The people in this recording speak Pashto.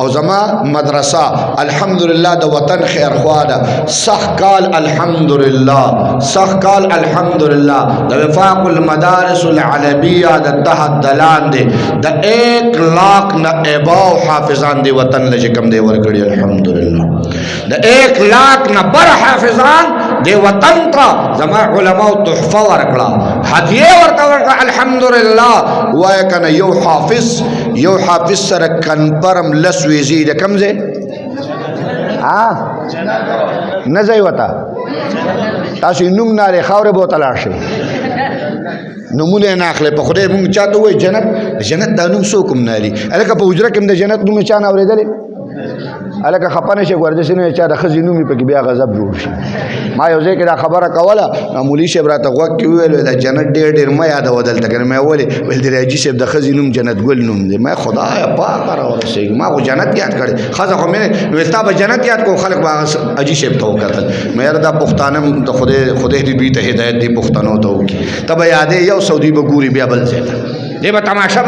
او زما مدرسه الحمدلله د وطن خیر خوا ده صح قال الحمدلله صح قال الحمدلله د وفاق المدارس العربیه د تحت دلان دي د 1 لاکھ نه اباو حافظان دی وطن لږ کم دی ورګړي الحمدلله د 1 لاکھ نه بر حافظان دی وطن ته زما علماء تحفه ورکړه هدیه ورکړه الحمدلله وای کنه یو حافظ سره کنفرم لس ویزی د کم ځای نه ځای وته تاسو نوم نه لري خاورې بوتل شي نمونه نه اخلي په خدای مونږ چاته وای جنت دا نوم څوک نه لري الکه په حجره کې د جنت نوم چا نه اورېدل الکه خپانه شي ورته نه چا د خزي نومي په کې بیا غضب جوړ شي ما یو ځای کې دا خبره کوله مولوی شیب راته غوږ کې ویل دا جنت ډېر ما یاد ودل ته کنه مې ولې ول دی راجی شیب د خزي نوم جنت ګل نوم دی مې خدای پاک را ورسېږي ما خو جنت یاد کړ خزه خو مې نو استا جنت یاد کو خلک باغ اجي شیب ته وکړل مې دا پښتانه د خدای دې دوی ته هدایت دی پښتنو ته وکي تب یادې یو سعودي به ګوري بیا بل ځای دی به تماشا